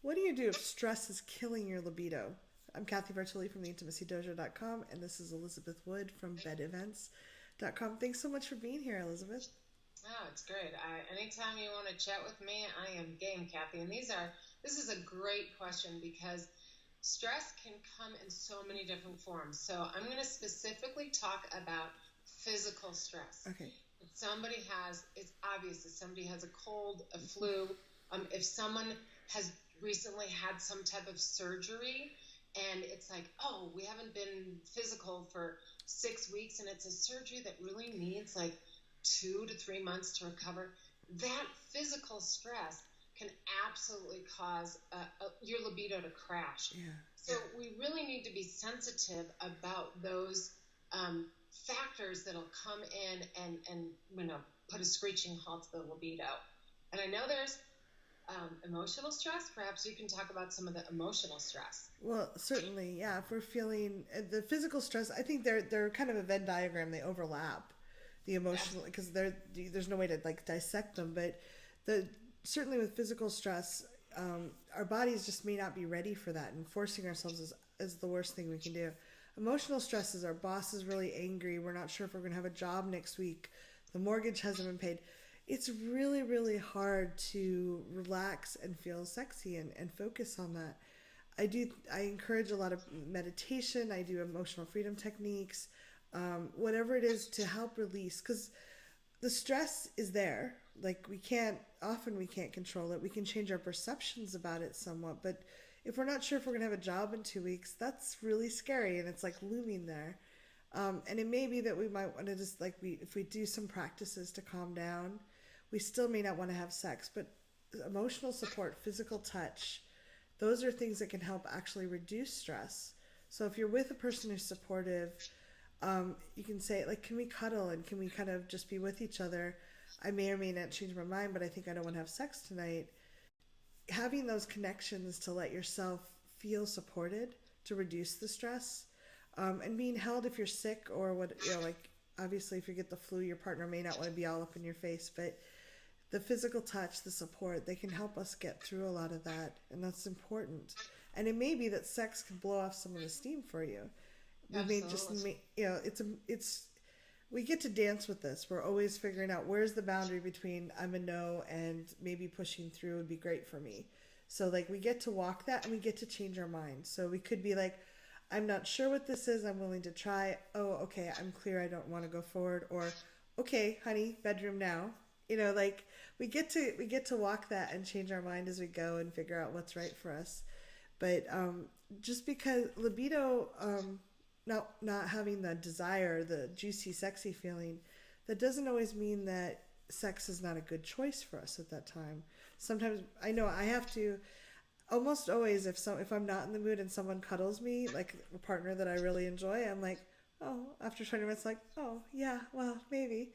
What do you do if stress is killing your libido? I'm Cathy Bartoli from TheIntimacyDojo.com, and this is Elizabeth Wood from BedEvents.com. Thanks so much for being here, Elizabeth. Oh, it's great. Anytime you want to chat with me, I am game, Cathy. And this is a great question because stress can come in so many different forms. So I'm going to specifically talk about physical stress. Okay. If somebody it's obvious if somebody has a cold, a flu, if someone has recently had some type of surgery and it's like, oh, we haven't been physical for 6 weeks and it's a surgery that really needs like 2 to 3 months to recover, that physical stress can absolutely cause your libido to crash. Yeah. So we really need to be sensitive about those factors that'll come in and put a screeching halt to the libido. And I know there's emotional stress. Perhaps you can talk about some of the emotional stress. Well, certainly, yeah. If we're feeling the physical stress, I think they're kind of a Venn diagram. They overlap the emotional because there's no way to like dissect them. But certainly with physical stress, our bodies just may not be ready for that, and forcing ourselves is the worst thing we can do. Emotional stress is our boss is really angry. We're not sure if we're going to have a job next week. The mortgage hasn't been paid. It's really, really hard to relax and feel sexy and focus on that. I encourage a lot of meditation. I do emotional freedom techniques, whatever it is to help release, because the stress is there. Like we can't control it. We can change our perceptions about it somewhat, but if we're not sure if we're gonna have a job in 2 weeks, that's really scary, and it's like looming there. And it may be that we might want to just if we do some practices to calm down, we still may not want to have sex, but emotional support, physical touch, those are things that can help actually reduce stress. So if you're with a person who's supportive, you can say like, can we cuddle and can we kind of just be with each other? I may or may not change my mind, but I think I don't want to have sex tonight. Having those connections to let yourself feel supported to reduce the stress, and being held if you're sick or what, like obviously if you get the flu, your partner may not want to be all up in your face, but the physical touch, the support, they can help us get through a lot of that, and that's important. And it may be that sex can blow off some of the steam for you. We may just, it's we get to dance with this. We're always figuring out where's the boundary between I'm a no and maybe pushing through would be great for me. So like we get to walk that and we get to change our mind. So we could be like, I'm not sure what this is. I'm willing to try. Oh, okay. I'm clear. I don't want to go forward. Or, okay, honey, bedroom now. Like we get to walk that and change our mind as we go and figure out what's right for us. But just because libido, not having the desire, the juicy, sexy feeling, that doesn't always mean that sex is not a good choice for us at that time. Sometimes I know I have to, almost always, if I'm not in the mood and someone cuddles me, like a partner that I really enjoy, I'm like, oh, after 20 minutes, like, oh yeah, well maybe.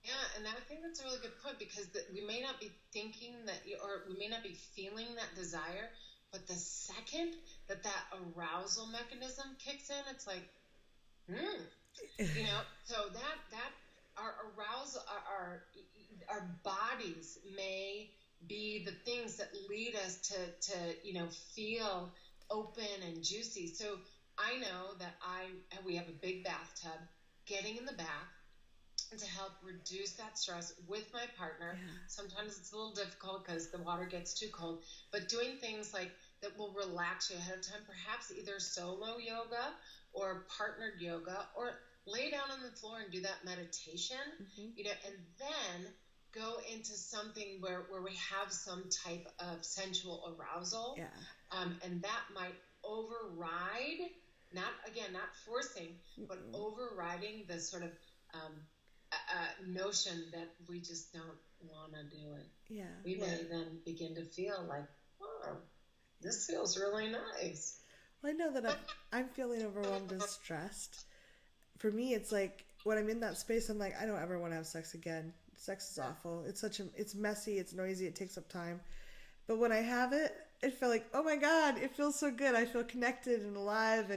Yeah, and I think that's a really good point because we may not be thinking or we may not be feeling that desire, but the second that arousal mechanism kicks in, it's like, so that our arousal, our bodies may be the things that lead us to feel open and juicy. So I know that we have a big bathtub, getting in the bath to help reduce that stress with my partner. Yeah. Sometimes it's a little difficult because the water gets too cold, but doing things like that will relax you ahead of time, perhaps either solo yoga or partnered yoga, or lay down on the floor and do that meditation, and then go into something where we have some type of sensual arousal. Yeah. And that might override, not forcing, but overriding the sort of notion that we just don't want to do it. Yeah. We may then begin to feel like, oh, this feels really nice. Well, I know that I'm feeling overwhelmed and stressed. For me, it's like when I'm in that space, I'm like, I don't ever want to have sex again. Sex is awful. It's messy. It's noisy. It takes up time. But when I have it, it felt like, oh my God, it feels so good. I feel connected and alive.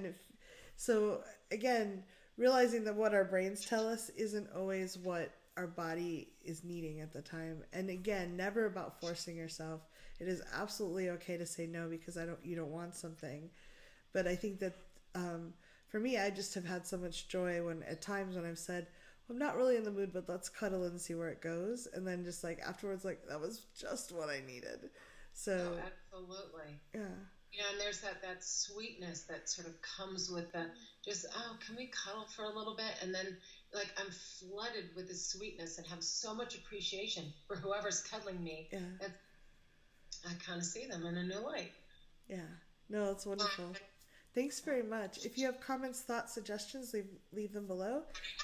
So again, realizing that what our brains tell us isn't always what our body is needing at the time. And again, never about forcing yourself. it is absolutely okay to say no because you don't want something. But I think that for me, I just have had so much joy when at times when I've said, well, I'm not really in the mood, but let's cuddle and see where it goes. And then just like afterwards, like that was just what I needed. So, Oh, absolutely. yeah, And there's that sweetness that sort of comes with the just, oh, can we cuddle for a little bit? And then, like, I'm flooded with the sweetness and have so much appreciation for whoever's cuddling me yeah, that I kind of see them in a new light. yeah. No, it's wonderful. Thanks very much. If you have comments, thoughts, suggestions, leave them below,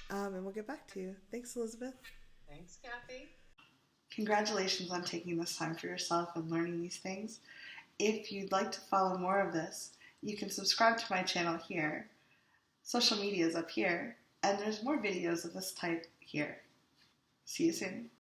and we'll get back to you. Thanks, Elizabeth. Thanks, Cathy. Congratulations on taking this time for yourself and learning these things. If you'd like to follow more of this, you can subscribe to my channel here. Social media is up here, and there's more videos of this type here. See you soon.